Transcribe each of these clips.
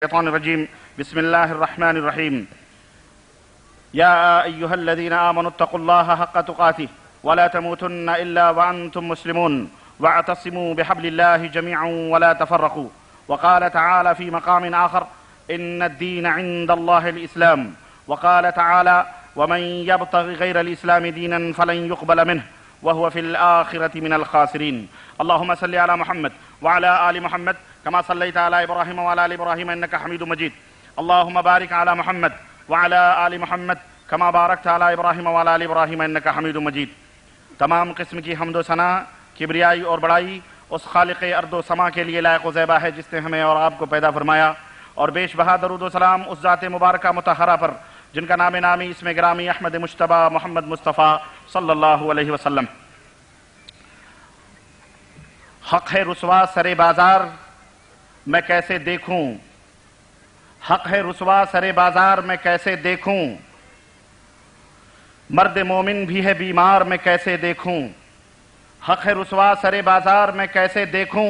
الشيطان الرجيم. بسم الله الرحمن الرحيم. يا أيها الذين آمنوا اتقوا الله حق تقاته ولا تموتن إلا وأنتم مسلمون واعتصموا بحبل الله جميعا ولا تفرقوا. وقال تعالى في مقام آخر: إن الدين عند الله الإسلام. وقال تعالى: ومن يبتغ غير الإسلام دينا فلن يقبل منه وهو في الآخرة من الخاسرين. اللهم صل على محمد وعلى آل محمد كما صليت على إبراهيم وعلى آل إبراهيم إنك حميد مجيد. اللهم بارك على محمد وعلى آل محمد كما باركت على إبراهيم وعلى آل إبراهيم إنك حميد مجيد. تمام قسم کی حمد و ثنا، کبریائی اور بڑائی اس خالق ارض و سما کے لیے لائق و زیبا ہے جس نے ہمیں اور آپ کو پیدا فرمایا، اور بیش بہا درود و سلام اس ذات مبارکہ مطہرہ پر جن کا نام نامی اسم گرامی احمد مجتبی محمد مصطفیٰ صلی اللہ علیہ وسلم. حق ہے رسوا سر بازار میں کیسے دیکھوں، حق ہے رسوا سر بازار میں کیسے دیکھوں، مرد مومن بھی ہے بیمار میں کیسے دیکھوں. حق ہے رسوا سر بازار میں کیسے دیکھوں،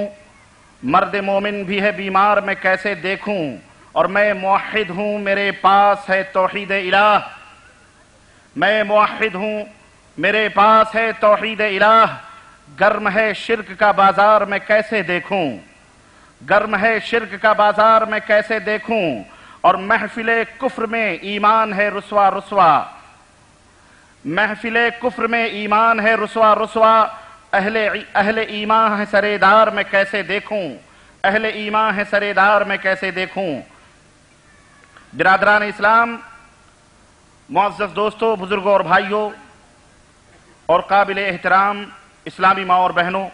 مرد مومن بھی ہے بیمار میں کیسے دیکھوں. اور میں موحد ہوں میرے پاس ہے توحید الہ، میں موحد ہوں میرے پاس ہے توحید الہ. گرم ہے شرک کا بازار میں کیسے دیکھوں، گرم ہے شرک کا بازار میں کیسے دیکھوں. اور محفل کفر میں ایمان ہے رسوا رسوا، محفل کفر میں ایمان ہے رسوا رسوا. اہل ایمان ہے سردار میں کیسے دیکھوں، اہل ایمان ہے سردار میں کیسے دیکھوں. برادران اسلام، معزز دوستوں، بزرگوں اور بھائیوں، اور قابل احترام اسلامی ماں اور بہنوں،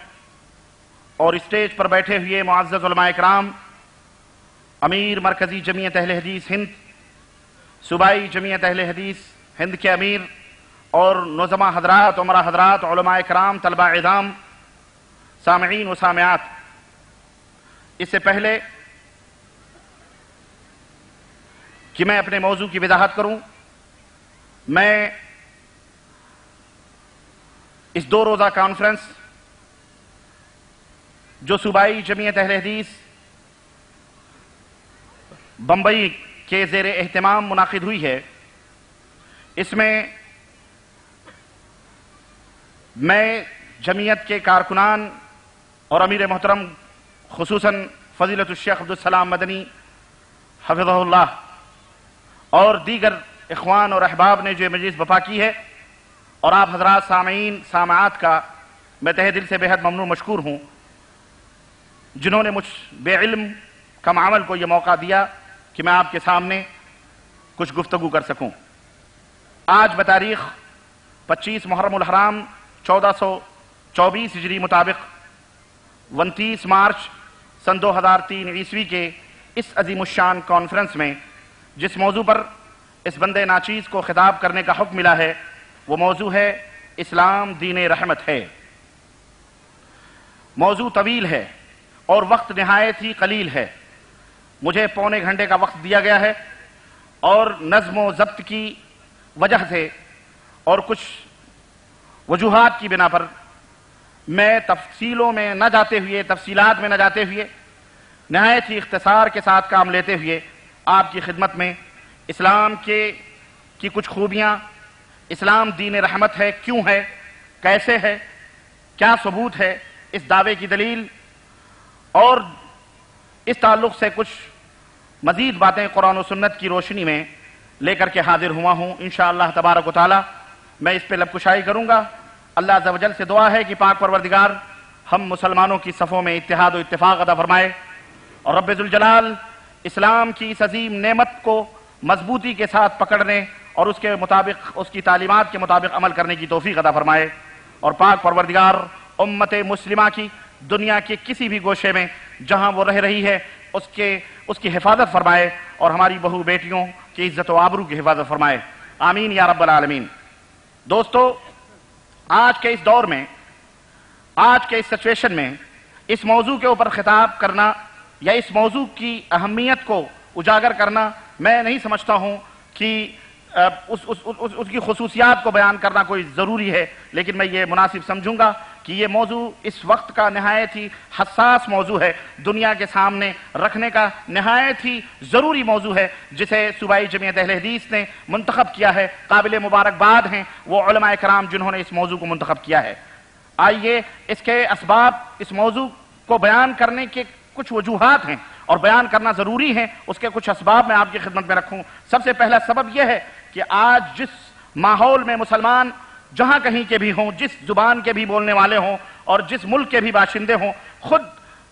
اور اسٹیج پر بیٹھے ہوئے معزز علماء اکرام، امیر مرکزی جمعیت اہل حدیث ہند، صوبائی جمعیت اہل حدیث ہند کے امیر، اور نظماء حضرات، عمرہ حضرات، علماء اکرام، طلباء اعظام، سامعین و سامعات. اس سے پہلے کہ میں اپنے موضوع کی وضاحت کروں، میں اس 2 روزہ کانفرنس جو صوبائی جمعیت اہل حدیث بمبئی کے زیر اہتمام منعقد ہوئی ہے، اس میں میں جمعیت کے کارکنان اور امیر محترم خصوصاً فضیلت الشیخ عبدالسلام مدنی حفظہ اللہ اور دیگر اخوان اور احباب نے جو مجلس برپا کی ہے، اور آپ حضرات سامعین سامعات کا میں تہ دل سے بہت ممنون مشکور ہوں جنہوں نے مجھ بے علم کم عمل کو یہ موقع دیا کہ میں آپ کے سامنے کچھ گفتگو کر سکوں. آج بتاریخ 25 محرم الحرام 1424 ہجری مطابق 29 مارچ سن 2003 عیسوی کے اس عظیم الشان کانفرنس میں جس موضوع پر اس بندے ناچیز کو خطاب کرنے کا حکم ملا ہے، وہ موضوع ہے اسلام دین رحمت ہے. موضوع طویل ہے اور وقت نہایت ہی قلیل ہے. مجھے پونے گھنٹے کا وقت دیا گیا ہے، اور نظم و ضبط کی وجہ سے اور کچھ وجوہات کی بنا پر میں تفصیلوں میں نہ جاتے ہوئے، تفصیلات میں نہ جاتے ہوئے، نہایت ہی اختصار کے ساتھ کام لیتے ہوئے آپ کی خدمت میں اسلام کی کچھ خوبیاں، اسلام دین رحمت ہے کیوں ہے، کیسے ہے، کیا ثبوت ہے اس دعوے کی دلیل، اور اس تعلق سے کچھ مزید باتیں قرآن و سنت کی روشنی میں لے کر کے حاضر ہوا ہوں. انشاءاللہ تبارک و تعالی میں اس پہ لب کشائی کروں گا. اللہ عز و جل سے دعا ہے کہ پاک پروردگار ہم مسلمانوں کی صفوں میں اتحاد و اتفاق عطا فرمائے، اور رب ذوالجلال اسلام کی اس عظیم نعمت کو مضبوطی کے ساتھ پکڑنے اور اس کے مطابق، اس کی تعلیمات کے مطابق عمل کرنے کی توفیق عطا فرمائے. اور پاک پروردگار امت مسلمہ کی دنیا کے کسی بھی گوشے میں جہاں وہ رہ رہی ہے اس کی حفاظت فرمائے، اور ہماری بہو بیٹیوں کی عزت و آبرو کی حفاظت فرمائے. آمین یا رب العالمین. دوستو، آج کے اس دور میں، آج کے اس سچویشن میں اس موضوع کے اوپر خطاب کرنا یا اس موضوع کی اہمیت کو اجاگر کرنا، میں نہیں سمجھتا ہوں کہ اس کی خصوصیات کو بیان کرنا کوئی ضروری ہے، لیکن میں یہ مناسب سمجھوں گا کہ یہ موضوع اس وقت کا نہایت ہی حساس موضوع ہے، دنیا کے سامنے رکھنے کا نہایت ہی ضروری موضوع ہے، جسے صوبائی جمعیت اہل حدیث نے منتخب کیا ہے۔ قابل مبارکباد ہیں وہ علماء کرام جنہوں نے اس موضوع کو منتخب کیا ہے۔ آئیے اس کے اسباب، اس موضوع کو بیان کرنے کے کچھ وجوہات ہیں اور بیان کرنا ضروری ہے، اس کے کچھ اسباب میں آپ کی خدمت میں رکھوں۔ سب سے پہلا سبب یہ ہے کہ آج جس ماحول میں مسلمان جہاں کہیں کے بھی ہوں، جس زبان کے بھی بولنے والے ہوں اور جس ملک کے بھی باشندے ہوں، خود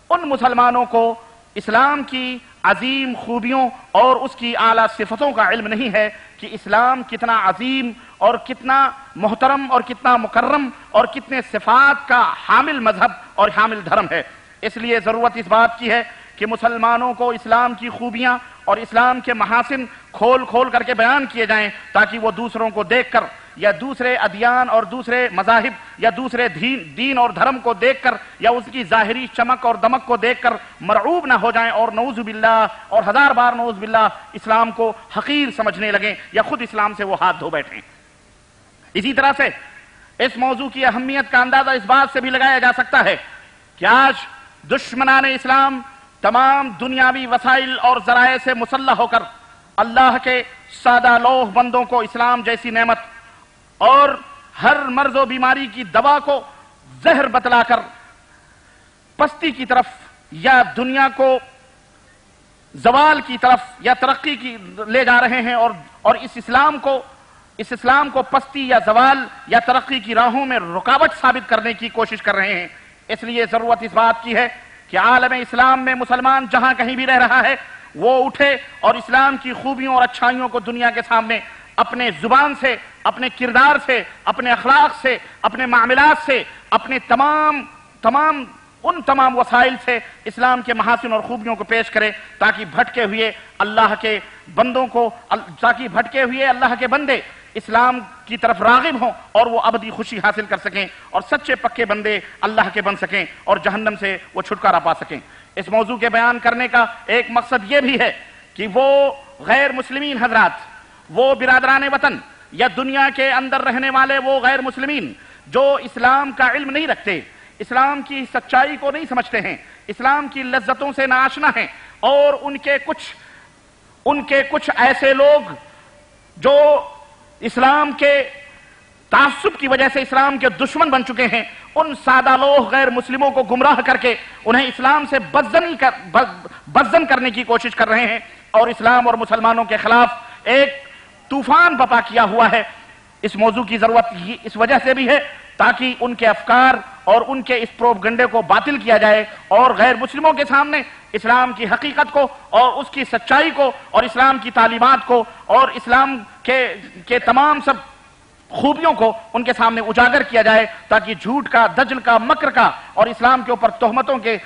ان مسلمانوں کو اسلام کی عظیم خوبیوں اور اس کی اعلیٰ صفتوں کا علم نہیں ہے کہ اسلام کتنا عظیم اور کتنا محترم اور کتنا مکرم اور کتنے صفات کا حامل مذہب اور حامل دھرم ہے۔ اس لیے ضرورت اس بات کی ہے کہ مسلمانوں کو اسلام کی خوبیاں اور اسلام کے محاسن کھول کھول کر کے بیان کیے جائیں، تاکہ وہ دوسروں کو دیکھ کر یا دوسرے ادیان اور دوسرے مذاہب یا دوسرے دین اور دھرم کو دیکھ کر یا اس کی ظاہری چمک اور دمک کو دیکھ کر مرعوب نہ ہو جائیں اور نعوذ باللہ اور ہزار بار نعوذ باللہ اسلام کو حقیر سمجھنے لگیں یا خود اسلام سے وہ ہاتھ دھو بیٹھیں۔ اسی طرح سے اس موضوع کی اہمیت کا اندازہ اس بات سے بھی لگایا جا سکتا ہے کہ آج دشمنان اسلام تمام دنیاوی وسائل اور ذرائع سے مسلح ہو کر اللہ کے سادہ لوح بندوں کو اسلام جیسی نعمت اور ہر مرض و بیماری کی دوا کو زہر بتلا کر پستی کی طرف یا دنیا کو زوال کی طرف یا ترقی کی لے جا رہے ہیں اور اس اسلام کو پستی یا زوال یا ترقی کی راہوں میں رکاوٹ ثابت کرنے کی کوشش کر رہے ہیں۔ اس لیے ضرورت اس بات کی ہے کہ عالم اسلام میں مسلمان جہاں کہیں بھی رہ رہا ہے وہ اٹھے اور اسلام کی خوبیوں اور اچھائیوں کو دنیا کے سامنے اپنے زبان سے، اپنے کردار سے، اپنے اخلاق سے، اپنے معاملات سے، اپنے تمام وسائل سے اسلام کے محاسن اور خوبیوں کو پیش کرے، تاکہ بھٹکے ہوئے اللہ کے بندے اسلام کی طرف راغب ہوں اور وہ ابدی خوشی حاصل کر سکیں اور سچے پکے بندے اللہ کے بن سکیں اور جہنم سے وہ چھٹکارا پا سکیں۔ اس موضوع کے بیان کرنے کا ایک مقصد یہ بھی ہے کہ وہ غیر مسلمین حضرات، وہ برادران وطن یا دنیا کے اندر رہنے والے وہ غیر مسلمین جو اسلام کا علم نہیں رکھتے، اسلام کی سچائی کو نہیں سمجھتے ہیں، اسلام کی لذتوں سے ناآشنا ہیں، اور ان کے کچھ ایسے لوگ جو اسلام کے تعصب کی وجہ سے اسلام کے دشمن بن چکے ہیں، ان سادہ لوگ غیر مسلموں کو گمراہ کر کے انہیں اسلام سے بدزن کرنے کی کوشش کر رہے ہیں اور اسلام اور مسلمانوں کے خلاف ایک طوفان بپا کیا ہوا ہے۔ اس موضوع کی ضرورت اس وجہ سے بھی ہے تاکہ ان کے افکار اور ان کے اس پروپگنڈے کو باطل کیا جائے اور غیر مسلموں کے سامنے اسلام کی حقیقت کو اور اس کی سچائی کو اور اسلام کی تعلیمات کو اور اسلام کے تمام سب خوبیوں کو ان کے سامنے اجاگر کیا جائے، تاکہ جھوٹ کا، دجل کا، مکر کا اور اسلام کے اوپر تہمتوں کے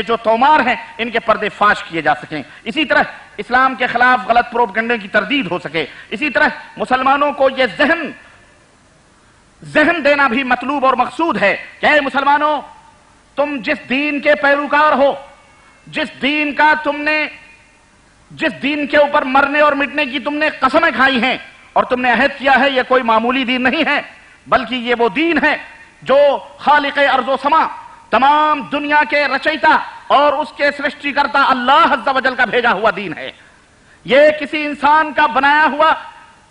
جو تومار ہیں ان کے پردے فاش کیے جا سکیں۔ اسی طرح اسلام کے خلاف غلط پروپگنڈے کی تردید ہو سکے۔ اسی طرح مسلمانوں کو یہ ذہن دینا بھی مطلوب اور مقصود ہے کہ اے مسلمانوں، تم جس دین کے پیروکار ہو، جس دین کے اوپر مرنے اور مٹنے کی تم نے قسمیں کھائی ہیں اور تم نے عہد کیا ہے، یہ کوئی معمولی دین نہیں ہے، بلکہ یہ وہ دین ہے جو خالق ارض و سما، تمام دنیا کے رچیتا اور اس کے سرشٹی کرتا اللہ عز و جل کا بھیجا ہوا دین ہے۔ یہ کسی انسان کا بنایا ہوا،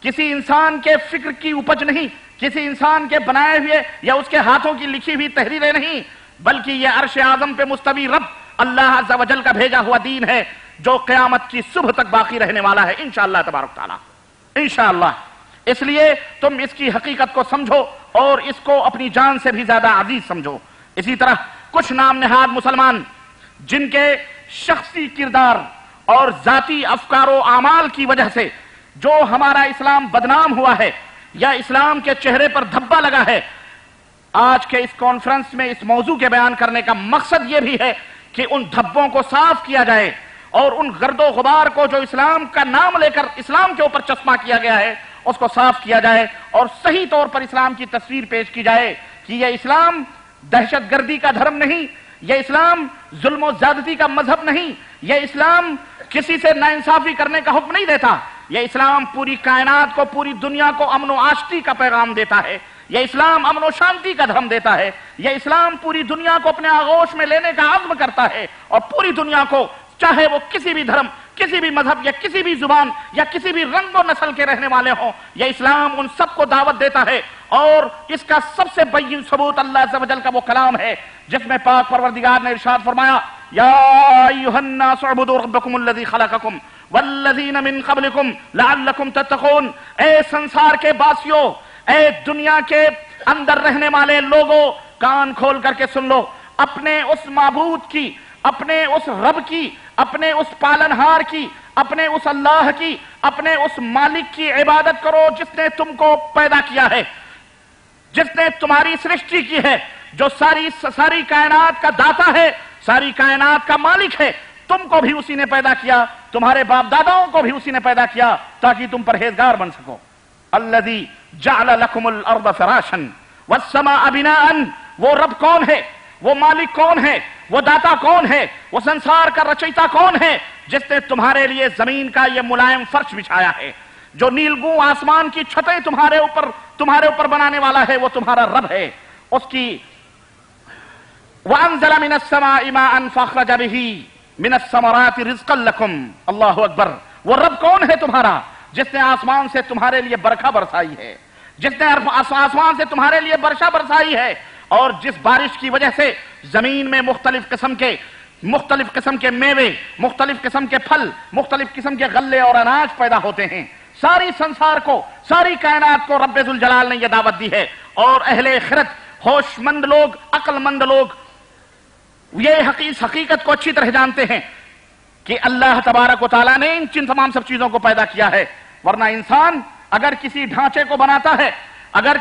کسی انسان کے فکر کی اپج نہیں، کسی انسان کے بنائے ہوئے یا اس کے ہاتھوں کی لکھی ہوئی تحریریں نہیں، بلکہ یہ عرش اعظم پہ مستوی رب اللہ عز و جل کا بھیجا ہوا دین ہے جو قیامت کی صبح تک باقی رہنے والا ہے انشاءاللہ تبارک تعالی، انشاءاللہ۔ اس لیے تم اس کی حقیقت کو سمجھو اور اس کو اپنی جان سے بھی زیادہ عزیز سمجھو۔ اسی طرح کچھ نام نہاد مسلمان جن کے شخصی کردار اور ذاتی افکار و اعمال کی وجہ سے جو ہمارا اسلام بدنام ہوا ہے یا اسلام کے چہرے پر دھبا لگا ہے، آج کے اس کانفرنس میں اس موضوع کے بیان کرنے کا مقصد یہ بھی ہے کہ ان دھبوں کو صاف کیا جائے اور ان گرد و غبار کو جو اسلام کا نام لے کر اسلام کے اوپر چشمہ کیا گیا ہے اس کو صاف کیا جائے اور صحیح طور پر اسلام کی تصویر پیش کی جائے کہ یہ اسلام دہشت گردی کا دھرم نہیں، یہ اسلام ظلم و زیادتی کا مذہب نہیں، یہ اسلام کسی سے ناانصافی کرنے کا حکم نہیں دیتا، یہ اسلام پوری کائنات کو، پوری دنیا کو امن و آشتی کا پیغام دیتا ہے، یہ اسلام امن و شانتی کا دھرم دیتا ہے، یہ اسلام پوری دنیا کو اپنے آغوش میں لینے کا عزم کرتا ہے، اور پوری دنیا کو، چاہے وہ کسی بھی دھرم، کسی بھی مذہب یا کسی بھی زبان یا کسی بھی رنگ و نسل کے رہنے والے ہوں، یہ اسلام ان سب کو دعوت دیتا ہے۔ اور اس کا سب سے بین ثبوت اللہ عز و جل کا وہ کلام ہے جس میں پاک پروردگار نے ارشاد فرمایا، یا ایھا الناس اعبدوا ربکم الذی خلقکم والذین من قبلکم لعلکم تتقون۔ اے سنسار کے باسیوں، اے دنیا کے اندر رہنے والے لوگوں، کان کھول کر کے سن لو، اپنے اس معبود کی، اپنے اس رب کی، اپنے اس پالنہار کی، اپنے اس اللہ کی، اپنے اس مالک کی عبادت کرو جس نے تم کو پیدا کیا ہے، جس نے تمہاری سرشٹی کی ہے، جو ساری کائنات کا داتا ہے، ساری کائنات کا مالک ہے۔ تم کو بھی اسی نے پیدا کیا، تمہارے باپ داداؤں کو بھی اسی نے پیدا کیا تاکہ تم پرہیزگار بن سکو۔ الذی جعل لکم الارض فراشا والسماء بناء۔ وہ رب کون ہے؟ وہ مالک کون ہے؟ وہ داتا کون ہے؟ وہ سنسار کا رچیتا کون ہے جس نے تمہارے لیے زمین کا یہ ملائم فرش بچھایا ہے؟ جو نیلگوں آسمان کی چھتیں تمہارے اوپر بنانے والا ہے وہ تمہارا رب ہے۔ اس کی وَأَنزَلَ مِنَ السَّمَاءِ مَاءً فَأَخْرَجَ بِهِ مِنَ الثَّمَرَاتِ رِزْقًا لَكُمْ۔ اللہ اکبر۔ وہ رب کون ہے تمہارا جس نے آسمان سے تمہارے لیے برکھا برسائی ہے، جس نے آسمان سے تمہارے لیے برشا برسائی ہے، اور جس بارش کی وجہ سے زمین میں مختلف قسم کے میوے، مختلف قسم کے پھل، مختلف قسم کے غلے اور اناج پیدا ہوتے ہیں۔ ساری سنسار کو، ساری کائنات کو رب ذوالجلال نے یہ دعوت دی ہے، اور اہل خرد، ہوش مند لوگ، عقل مند لوگ یہ حقیقت کو اچھی طرح جانتے ہیں کہ اللہ تبارک و تعالیٰ نے ان تمام سب چیزوں کو پیدا کیا ہے، ورنہ انسان اگر کسی ڈھانچے کو بناتا ہے، اگر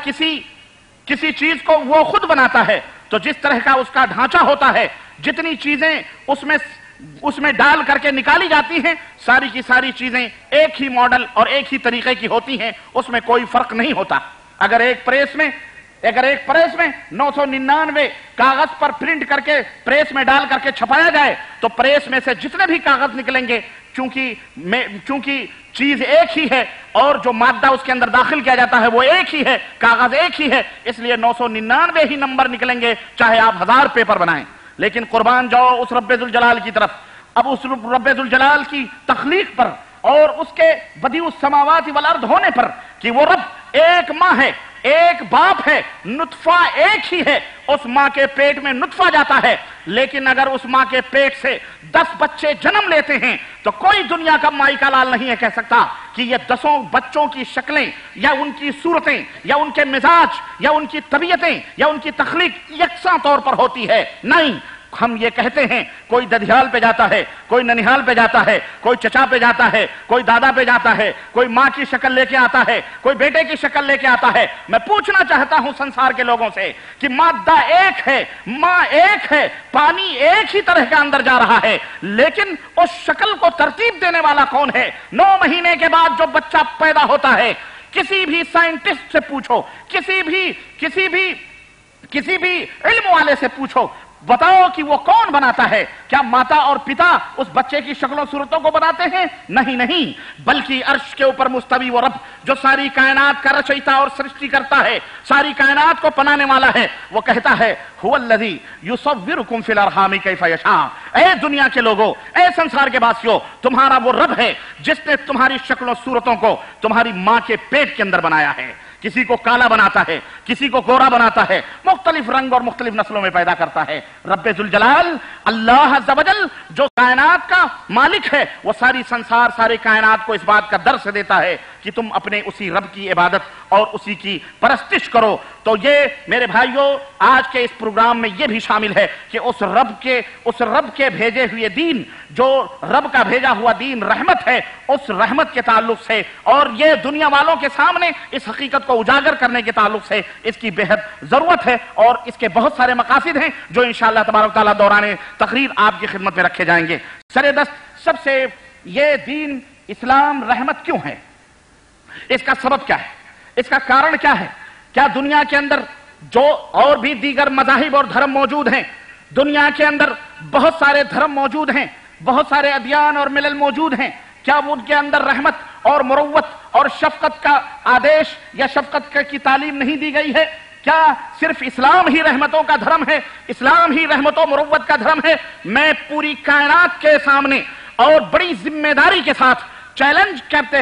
کسی چیز کو وہ خود بناتا ہے تو جس طرح کا اس کا ڈھانچہ ہوتا ہے، جتنی چیزیں اس میں ڈال کر کے نکالی جاتی ہیں، ساری کی ساری چیزیں ایک ہی ماڈل اور ایک ہی طریقے کی ہوتی ہیں، اس میں کوئی فرق نہیں ہوتا۔ اگر ایک پریس میں 999 کاغذ پر پرنٹ کر کے پریس میں ڈال کر کے چھپایا جائے تو پریس میں سے جتنے بھی کاغذ نکلیں گے، چونکہ چیز ایک ہی ہے اور جو مادہ اس کے اندر داخل کیا جاتا ہے وہ ایک ہی ہے، کاغذ ایک ہی ہے، اس لیے 999 ہی نمبر نکلیں گے چاہے آپ 1000 پیپر بنائیں۔ لیکن قربان جاؤ اس رب ذوالجلال کی طرف، اب اس رب ذوالجلال کی تخلیق پر اور اس کے بدیع السماوات والارض ہونے پر کہ وہ رب ایک ماں ہے، ایک باپ ہے، نطفہ ایک ہی ہے، اس ماں کے پیٹ میں نطفہ جاتا ہے، لیکن اگر اس ماں کے پیٹ سے 10 بچے جنم لیتے ہیں تو کوئی دنیا کا مائی کا لال نہیں ہے کہہ سکتا کہ یہ 10 بچوں کی شکلیں یا ان کی صورتیں یا ان کے مزاج یا ان کی طبیعتیں یا ان کی تخلیق یکساں طور پر ہوتی ہے، نہیں۔ ہم یہ کہتے ہیں کوئی ددھیال پہ جاتا ہے، کوئی ننیحال پہ جاتا ہے، کوئی چچا پہ جاتا ہے، کوئی دادا پہ جاتا ہے، کوئی ماں کی شکل لے کے آتا ہے، کوئی بیٹے کی شکل لے کے آتا ہے۔ میں پوچھنا چاہتا ہوں سنسار کے لوگوں سے کہ مادہ ایک ہے، ماں ایک ہے، پانی ایک ہی طرح کا اندر جا رہا ہے، لیکن اس شکل کو ترتیب دینے والا کون ہے؟ 9 مہینے کے بعد جو بچہ پیدا ہوتا ہے، کسی بھی سائنٹسٹ سے پوچھو، کسی بھی علم والے سے پوچھو، بتاؤ کہ وہ کون بناتا ہے؟ کیا ماتا اور پتا اس بچے کی شکل و صورتوں کو بناتے ہیں؟ نہیں، بلکہ عرش کے اوپر مستوی وہ رب جو ساری کائنات کا رچیتا اور سرشٹی کرتا ہے، ساری کائنات کو پنانے والا ہے، وہ کہتا ہے هو الذی یصورکم فی الارحام کیف یشاء۔ اے دنیا کے لوگوں، اے سنسار کے باسیوں، تمہارا وہ رب ہے جس نے تمہاری شکل و صورتوں کو تمہاری ماں کے پیٹ کے اندر بنایا ہے۔ کسی کو کالا بناتا ہے، کسی کو گورا بناتا ہے، مختلف رنگ اور مختلف نسلوں میں پیدا کرتا ہے۔ رب ذوالجلال اللہ عز و جل جو کائنات کا مالک ہے، وہ ساری سنسار، ساری کائنات کو اس بات کا درس دیتا ہے کہ تم اپنے اسی رب کی عبادت اور اسی کی پرستش کرو۔ تو یہ میرے بھائیوں آج کے اس پروگرام میں یہ بھی شامل ہے کہ اس رب کے بھیجے ہوئے دین، جو رب کا بھیجا ہوا دین رحمت ہے، اس رحمت کے تعلق سے اور یہ دنیا والوں کے سامنے اس حقیقت کو اجاگر کرنے کے تعلق سے اس کی بے حد ضرورت ہے، اور اس کے بہت سارے مقاصد ہیں جو انشاءاللہ تبارک تعالیٰ دوران تقریر آپ کی خدمت میں رکھے جائیں گے۔ سردست سب سے یہ دین اسلام رحمت کیوں ہے؟ اس کا سبب کیا ہے؟ اس کا کارن کیا ہے؟ کیا دنیا کے اندر جو اور بھی دیگر مذاہب اور دھرم موجود ہیں، دنیا کے اندر بہت سارے دھرم موجود ہیں، بہت سارے ادیان اور ملل موجود ہیں، کیا ان کے اندر رحمت اور مروت اور شفقت کا آدیش یا شفقت کی تعلیم نہیں دی گئی ہے؟ کیا صرف اسلام ہی رحمتوں کا دھرم ہے؟ اسلام ہی رحمت و مروت کا دھرم ہے؟ میں پوری کائنات کے سامنے اور بڑی ذمہ داری کے ساتھ چیلنج کرتے